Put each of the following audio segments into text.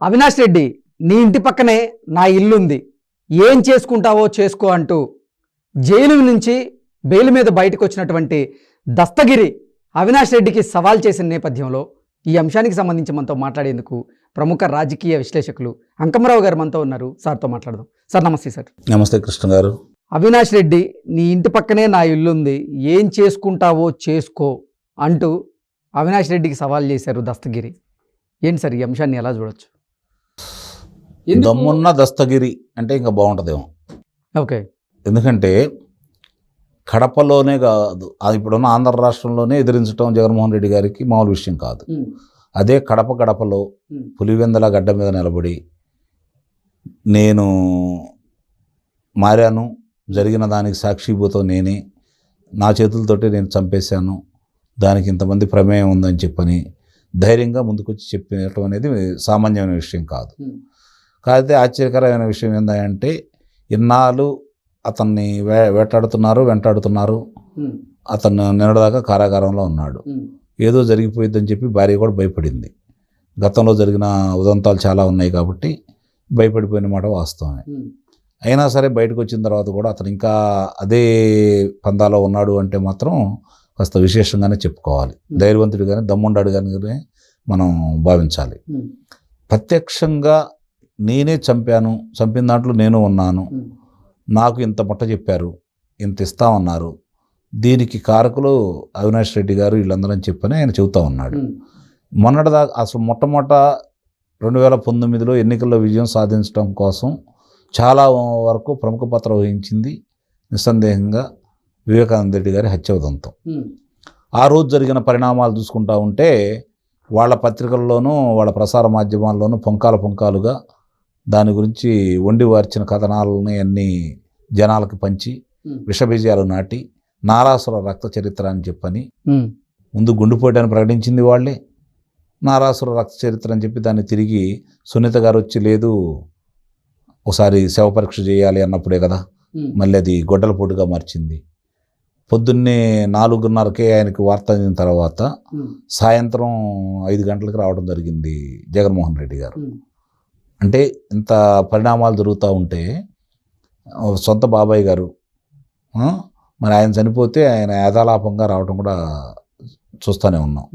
అవినాష్ రెడ్డి, నీ ఇంటి పక్కనే నా ఇల్లుంది, ఏం చేసుకుంటావో చేసుకో అంటూ జైలు నుంచి బెయిల్ మీద బయటకు వచ్చినటువంటి దస్తగిరి అవినాష్ రెడ్డికి సవాల్ చేసిన నేపథ్యంలో ఈ అంశానికి సంబంధించి మనతో మాట్లాడేందుకు ప్రముఖ రాజకీయ విశ్లేషకులు అంకమరావు గారు మనతో ఉన్నారు. సార్తో మాట్లాడదాం. సార్ నమస్తే. సార్ నమస్తే కృష్ణ గారు. అవినాష్ రెడ్డి, నీ ఇంటి పక్కనే నా ఇల్లుంది, ఏం చేసుకుంటావో చేసుకో అంటూ అవినాష్ రెడ్డికి సవాల్ చేశారు దస్తగిరి. ఏంటి సార్ ఈ అంశాన్ని ఎలా చూడొచ్చు? దమ్మున్న దస్తగిరి అంటే ఇంకా బాగుంటుందేమో. ఓకే. ఎందుకంటే కడపలోనే కాదు, అది ఇప్పుడున్న ఆంధ్ర రాష్ట్రంలోనే ఎదిరించడం జగన్మోహన్ రెడ్డి గారికి మామూలు విషయం కాదు. అదే గడపలో పులివెందల గడ్డ మీద నిలబడి నేను మారాను, జరిగిన దానికి సాక్షిభూతం నేనే, నా చేతులతోటి నేను చంపేశాను, దానికి ఇంతమంది ప్రమేయం ఉందని చెప్పని ధైర్యంగా ముందుకొచ్చి చెప్పడం అనేది సామాన్యమైన విషయం కాదు. కాకపోతే ఆశ్చర్యకరమైన విషయం ఏంటంటే ఇన్నాళ్ళు అతన్ని వెంటాడుతున్నారు. అతను నిన్నటిదాకా కారాగారంలో ఉన్నాడు. ఏదో జరిగిపోయిద్దని చెప్పి భార్య కూడా భయపడింది. గతంలో జరిగిన ఉదంతాలు చాలా ఉన్నాయి కాబట్టి భయపడిపోయిన మాట వాస్తవమే. అయినా సరే బయటకు వచ్చిన తర్వాత కూడా అతను ఇంకా అదే పందాలో ఉన్నాడు అంటే మాత్రం కాస్త విశేషంగానే చెప్పుకోవాలి. ధైర్యవంతుడు కానీ దమ్ముండాడు కానీ మనం భావించాలి. ప్రత్యక్షంగా నేనే చంపాను, చంపిన దాంట్లో నేను ఉన్నాను, నాకు ఇంత ముట్ట చెప్పారు, ఇంత ఇస్తామన్నారు, దీనికి కారకులు అవినాష్ రెడ్డి గారు వీళ్ళందరూ చెప్పని ఆయన చెబుతా ఉన్నాడు. మొన్నటిదాకా అసలు మొట్టమొదట 2019లో ఎన్నికల్లో విజయం సాధించడం కోసం చాలా వరకు ప్రముఖ పాత్ర వహించింది నిస్సందేహంగా వివేకానంద రెడ్డి గారి హత్య ఉదంతం. ఆ రోజు జరిగిన పరిణామాలు చూసుకుంటా ఉంటే వాళ్ళ పత్రికల్లోనూ వాళ్ళ ప్రసార మాధ్యమాల్లోనూ పుంకాలుగా దాని గురించి వండి వార్చిన కథనాలని అన్ని జనాలకు పంచి విషబీజాలు నాటి నారాసుర రక్త చరిత్ర అని చెప్పని ముందు గుండెపోయటాన్ని ప్రకటించింది వాళ్ళే. నారాసుర రక్త చరిత్ర అని చెప్పి దాన్ని తిరిగి సునీత గారు వచ్చి లేదు ఒకసారి శవ పరీక్ష చేయాలి అన్నప్పుడే కదా మళ్ళీ అది గొడ్డల పోటుగా మార్చింది. పొద్దున్నే 4:30కే ఆయనకి వార్త అందిన తర్వాత సాయంత్రం 5 గంటలకు రావడం జరిగింది జగన్మోహన్ రెడ్డి గారు. అంటే ఇంత పరిణామాలు జరుగుతూ ఉంటే సొంత బాబాయ్ గారు మరి ఆయన చనిపోతే ఆయన యాదాలాపంగా రావడం కూడా చూస్తూనే ఉన్నాం.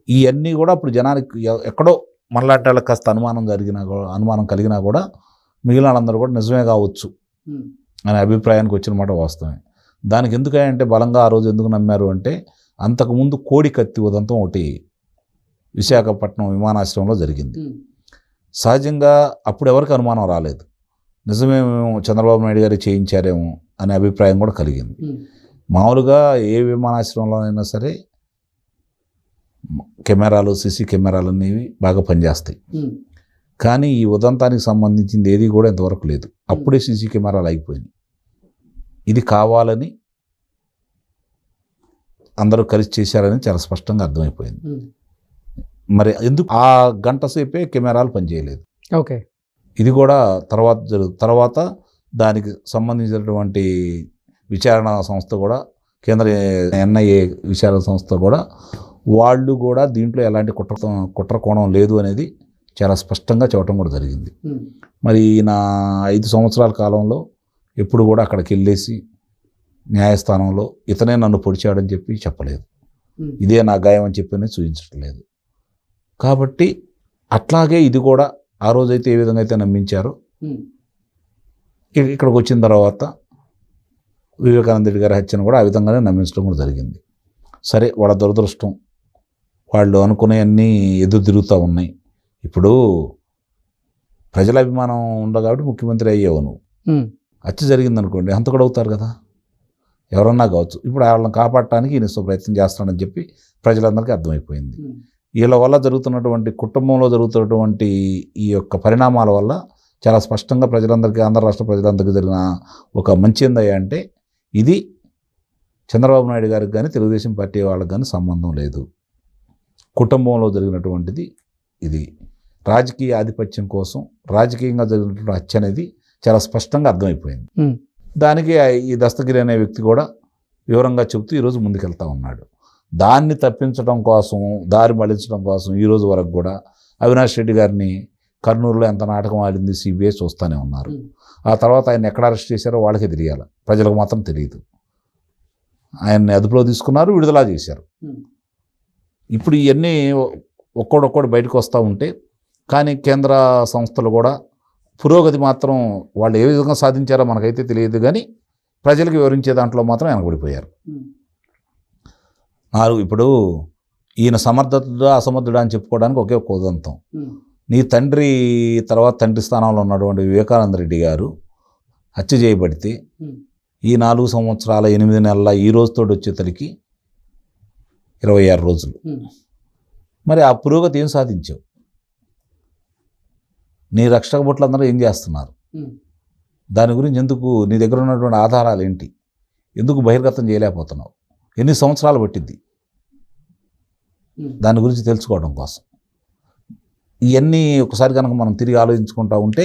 ఇవన్నీ కూడా అప్పుడు జనానికి ఎక్కడో మళ్ళాటాలకు కాస్త అనుమానం కలిగినా కూడా మిగిలిన వాళ్ళందరూ కూడా నిజమే కావచ్చు అనే అభిప్రాయానికి వచ్చిన మాట వాస్తవమే. దానికి ఎందుకంటే బలంగా ఆ రోజు ఎందుకు నమ్మారు అంటే అంతకుముందు కోడి కత్తి ఉదంతం ఒకటి విశాఖపట్నం విమానాశ్రయంలో జరిగింది. సహజంగా అప్పుడు ఎవరికి అనుమానం రాలేదు, నిజమేమో చంద్రబాబు నాయుడు గారు చేయించారేమో అనే అభిప్రాయం కూడా కలిగింది. మామూలుగా ఏ విమానాశ్రయంలో అయినా సరే కెమెరాలు, సీసీ కెమెరాలు అనేవి బాగా పనిచేస్తాయి. కానీ ఈ ఉదంతానికి సంబంధించింది ఏది కూడా ఇంతవరకు లేదు. అప్పుడే సీసీ కెమెరాలు అయిపోయినాయి. ఇది కావాలని అందరూ కలిసి చేశారని చాలా స్పష్టంగా అర్థమైపోయింది. మరి ఎందుకు ఆ గంట సేపే కెమెరాలు పనిచేయలేదు? ఓకే. ఇది కూడా తర్వాత దానికి సంబంధించినటువంటి విచారణ సంస్థ కూడా, కేంద్ర NIA విచారణ సంస్థ కూడా వాళ్ళు కూడా దీంట్లో ఎలాంటి కుట్ర కోణం లేదు అనేది చాలా స్పష్టంగా చెప్పడం కూడా జరిగింది. మరి నా 5 సంవత్సరాల కాలంలో ఎప్పుడు కూడా అక్కడికి వెళ్ళేసి న్యాయస్థానంలో ఇతనే నన్ను పొడిచాడని చెప్పి చెప్పలేదు, ఇదే నా గాయం అని చెప్పి చూపించట్లేదు. కాబట్టి అట్లాగే ఇది కూడా ఆ రోజైతే ఏ విధంగా అయితే నమ్మించారో ఇక్కడికి వచ్చిన తర్వాత వివేకానంద రెడ్డి గారి హత్యను కూడా ఆ విధంగానే నమ్మించడం కూడా జరిగింది. సరే, వాళ్ళ దురదృష్టం, వాళ్ళు అనుకునే అన్నీ ఎదురు తిరుగుతూ ఉన్నాయి. ఇప్పుడు ప్రజల అభిమానం ఉండదు కాబట్టి ముఖ్యమంత్రి అయ్యావు నువ్వు. హత్య జరిగిందనుకోండి హంతకుడు అవుతారు కదా, ఎవరన్నా కావచ్చు. ఇప్పుడు వాళ్ళని కాపాడటానికి ఈయన ప్రయత్నం చేస్తాడని చెప్పి ప్రజలందరికీ అర్థమైపోయింది. వీళ్ళ వల్ల జరుగుతున్నటువంటి కుటుంబంలో జరుగుతున్నటువంటి ఈ యొక్క పరిణామాల వల్ల చాలా స్పష్టంగా ప్రజలందరికీ, ఆంధ్ర రాష్ట్ర ప్రజలందరికీ జరిగిన ఒక మంచి ఏందయ్యా అంటే ఇది చంద్రబాబు నాయుడు గారికి కానీ తెలుగుదేశం పార్టీ వాళ్ళకి కానీ సంబంధం లేదు. కుటుంబంలో జరిగినటువంటిది ఇది. రాజకీయ ఆధిపత్యం కోసం రాజకీయంగా జరిగినటువంటి హత్య అనేది చాలా స్పష్టంగా అర్థమైపోయింది. దానికి ఈ దస్తగిరి అనే వ్యక్తి కూడా వివరంగా చెబుతూ ఈరోజు ముందుకెళ్తా ఉన్నాడు. దాన్ని తప్పించడం కోసం, దారి మళ్లించడం కోసం ఈరోజు వరకు కూడా అవినాష్ రెడ్డి గారిని కర్నూలులో ఎంత నాటకం ఆడింది సిబిఐ చూస్తూనే ఉన్నారు. ఆ తర్వాత ఆయన ఎక్కడ అరెస్ట్ చేశారో వాళ్ళకే తెలియాలి, ప్రజలకు మాత్రం తెలియదు. ఆయన్ని అదుపులో తీసుకున్నారు, విడుదల చేశారు. ఇప్పుడు ఇవన్నీ ఒక్కోడొక్కడు బయటకు వస్తూ ఉంటే, కానీ కేంద్ర సంస్థలు కూడా పురోగతి మాత్రం వాళ్ళు ఏ విధంగా సాధించారో మనకైతే తెలియదు, కానీ ప్రజలకు వివరించే దాంట్లో మాత్రం వెనకబడిపోయారు. ఇప్పుడు ఈయన సమర్థుడా అసమర్థుడా అని చెప్పుకోవడానికి ఒకే ఒక ఉదంతం. నీ తండ్రి తర్వాత తండ్రి స్థానంలో ఉన్నటువంటి వివేకానంద రెడ్డి గారు హత్య చేయబడితే ఈ 4 సంవత్సరాల 8 నెలల ఈ రోజుతో వచ్చేసరికి 26 రోజులు. మరి ఆ పురోగతి ఏం సాధించావు? నీ రక్షక భటులందరూ ఏం చేస్తున్నారు? దాని గురించి ఎందుకు, నీ దగ్గర ఉన్నటువంటి ఆధారాలు ఏంటి, ఎందుకు బహిర్గతం చేయలేకపోతున్నావు? ఎన్ని సంవత్సరాలు పట్టింది దాని గురించి తెలుసుకోవడం కోసం? ఇవన్నీ ఒకసారి కనుక మనం తిరిగి ఆలోచించుకుంటూ ఉంటే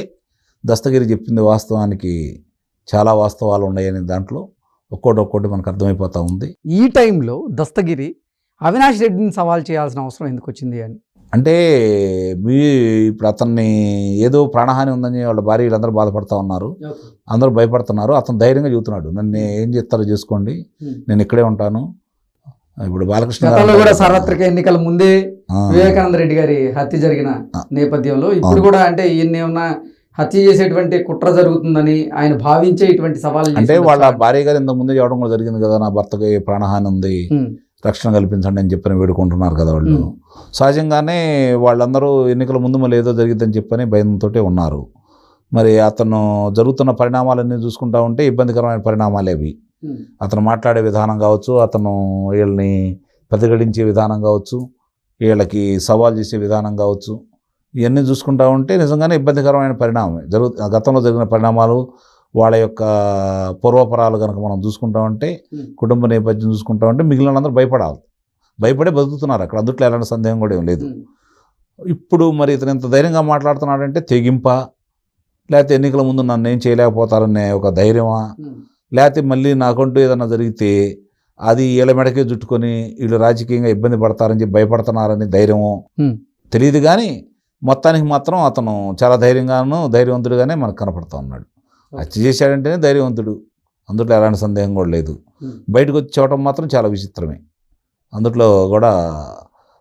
దస్తగిరి చెప్పింది వాస్తవానికి చాలా వాస్తవాలు ఉన్నాయని దాంట్లో ఒక్కోటి మనకు అర్థమైపోతూ ఉంది. ఈ టైంలో దస్తగిరి అవినాష్ రెడ్డిని సవాల్ చేయాల్సిన అవసరం ఎందుకు వచ్చింది అని అంటే ఇప్పుడు అతన్ని ఏదో ప్రాణహాని ఉందని వాళ్ళ భార్య వీళ్ళందరూ బాధపడుతూ ఉన్నారు, అందరూ భయపడుతున్నారు. అతను ధైర్యంగా చెబుతున్నాడు, నన్ను ఏం చేస్తారో చేసుకోండి, నేను ఇక్కడే ఉంటాను. ఇప్పుడు బాలకృష్ణ కూడా సార్వత్రిక ఎన్నికల ముందే వివేకానంద రెడ్డి గారి హత్య జరిగిన నేపథ్యంలో ఇప్పుడు కూడా అంటే ఈయన ఏమన్నా హత్య చేసేటువంటి కుట్ర జరుగుతుందని ఆయన భావించే ఇటువంటి సవాల్ అంటే వాళ్ళ భార్య గారు ఇంతకు ముందే చెప్పడం కూడా జరిగింది కదా, నా భర్తకి ప్రాణహాని ఉంది, రక్షణ కల్పించండి అని చెప్పని వేడుకుంటున్నారు కదా వాళ్ళు. సహజంగానే వాళ్ళందరూ ఎన్నికల ముందు మళ్ళీ ఏదో జరిగిద్దని చెప్పని భయంతో ఉన్నారు. మరి అతను జరుగుతున్న పరిణామాలన్నీ చూసుకుంటా ఉంటే ఇబ్బందికరమైన పరిణామాలే అవి. అతను మాట్లాడే విధానం కావచ్చు, అతను వీళ్ళని ప్రతిఘటించే విధానం కావచ్చు, వీళ్ళకి సవాల్ చేసే విధానం కావచ్చు, ఇవన్నీ చూసుకుంటా ఉంటే నిజంగానే ఇబ్బందికరమైన పరిణామం గతంలో జరిగిన పరిణామాలు, వాళ్ళ యొక్క పూర్వపరాలు కనుక మనం చూసుకుంటా ఉంటే, కుటుంబ నేపథ్యం చూసుకుంటా ఉంటే మిగిలిన అందరూ భయపడే బతుకుతున్నారు అక్కడ, అందుట్లో ఎలాంటి సందేహం కూడా ఏం లేదు. ఇప్పుడు మరి ఇతను ఇంత ధైర్యంగా మాట్లాడుతున్నాడంటే తెగింప, లేకపోతే ఎన్నికల ముందు నన్ను ఏం చేయలేకపోతారనే ఒక ధైర్యమా, లేకపోతే మళ్ళీ నాకంటూ ఏదన్నా జరిగితే అది వీళ్ళ మెడకే జుట్టుకొని వీళ్ళు రాజకీయంగా ఇబ్బంది పడతారని చెప్పి భయపడుతున్నారని ధైర్యమో తెలియదు. కానీ మొత్తానికి మాత్రం అతను చాలా ధైర్యవంతుడుగానే మనకు కనపడుతూ ఉన్నాడు. హత్య చేశాడంటేనే ధైర్యవంతుడు, అందుట్లో ఎలాంటి సందేహం కూడా లేదు. బయటకు వచ్చి చూడటం మాత్రం చాలా విచిత్రమే. అందుట్లో కూడా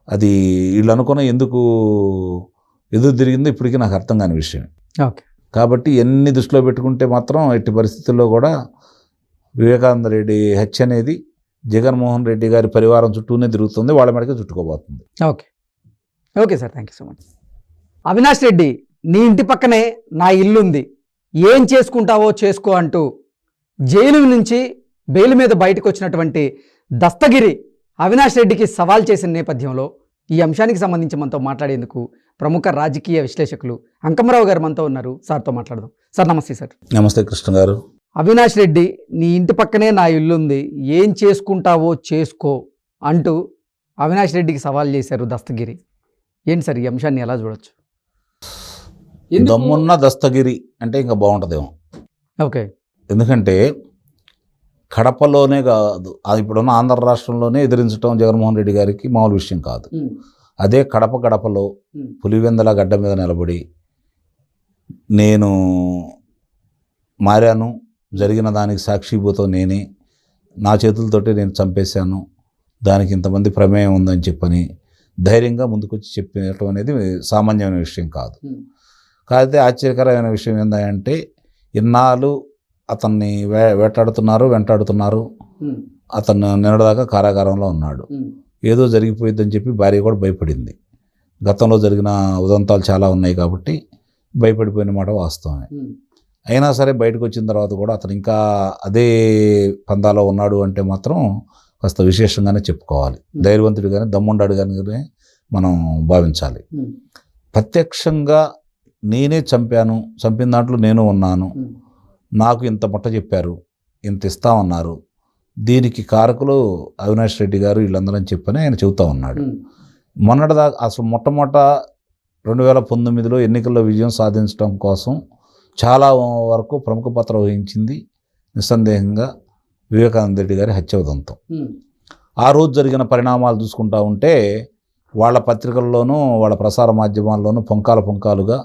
అది వీళ్ళు అనుకున్న ఎందుకు ఎదురు తిరిగిందో ఇప్పటికీ నాకు అర్థం కాని విషయం. కాబట్టి ఎన్ని దృష్టిలో పెట్టుకుంటే మాత్రం ఎట్టి పరిస్థితుల్లో కూడా వివేకానంద రెడ్డి హత్య అనేది జగన్మోహన్ రెడ్డి గారి పరివారం చుట్టూనే తిరుగుతుంది, వాళ్ళ మెడకే చుట్టుకోబోతుంది. Okay sir, thank you so much. Avinash Reddy, నీ ఇంటి పక్కనే నా ఇల్లుంది, ఏం చేసుకుంటావో చేసుకో అంటూ జైలు నుంచి బెయిల్ మీద బయటకు వచ్చినటువంటి దస్తగిరి అవినాష్ రెడ్డికి సవాల్ చేసిన నేపథ్యంలో ఈ అంశానికి సంబంధించి మనతో మాట్లాడేందుకు ప్రముఖ రాజకీయ విశ్లేషకులు అంకమరావు గారు మనతో ఉన్నారు. సార్తో మాట్లాడదాం. సార్ నమస్తే. సార్ నమస్తే కృష్ణ గారు. అవినాష్ రెడ్డి, నీ ఇంటి పక్కనే నా ఇల్లుంది, ఏం చేసుకుంటావో చేసుకో అంటూ అవినాష్ రెడ్డికి సవాల్ చేశారు దస్తగిరి. ఏంటి సార్ ఈ అంశాన్ని ఎలా చూడొచ్చు? దమ్మున్న దస్తగిరి అంటే ఇంకా బాగుంటుందేమో. ఓకే, ఎందుకంటే కడపలోనే కాదు, అది ఇప్పుడున్న ఆంధ్ర రాష్ట్రంలోనే ఎదిరించడం జగన్మోహన్ రెడ్డి గారికి మామూలు విషయం కాదు. అదే గడపలో పులివెందల గడ్డ మీద నిలబడి నేను మారాను, జరిగిన దానికి సాక్షిభూతం నేనే, నా చేతులతోటి నేను చంపేశాను, దానికి ఇంతమంది ప్రమేయం ఉందని చెప్పని ధైర్యంగా ముందుకొచ్చి చెప్పడం అనేది సామాన్యమైన విషయం కాదు. కాకపోతే ఆశ్చర్యకరమైన విషయం ఏంటంటే ఇన్నాళ్ళు అతన్ని వెంటాడుతున్నారు. అతను నిన్నటిదాకా కారాగారంలో ఉన్నాడు. ఏదో జరిగిపోయిద్దని చెప్పి భార్య కూడా భయపడింది. గతంలో జరిగిన ఉదంతాలు చాలా ఉన్నాయి కాబట్టి భయపడిపోయిన మాట వాస్తవమే. అయినా సరే బయటకు వచ్చిన తర్వాత కూడా అతను ఇంకా అదే పందాలో ఉన్నాడు అంటే మాత్రం కాస్త విశేషంగానే చెప్పుకోవాలి. ధైర్యవంతుడిగానే దమ్ముండాడు కానీ మనం భావించాలి. ప్రత్యక్షంగా నేనే చంపిన దాంట్లో నేను ఉన్నాను, నాకు ఇంత ముట్ట చెప్పారు, ఇంత ఇస్తామన్నారు, దీనికి కారకులు అవినాష్ రెడ్డి గారు వీళ్ళందరూ అని చెప్పని ఆయన చెబుతూ ఉన్నాడు. మొన్నటిదాకా అసలు మొట్టమొదట 2019లో ఎన్నికల్లో విజయం సాధించడం కోసం చాలా వరకు ప్రముఖ పాత్ర వహించింది నిస్సందేహంగా వివేకానంద రెడ్డి గారి హత్య ఉదంతం. ఆ రోజు జరిగిన పరిణామాలు చూసుకుంటా ఉంటే వాళ్ళ పత్రికల్లోనూ వాళ్ళ ప్రసార మాధ్యమాల్లోనూ పుంకాలుగా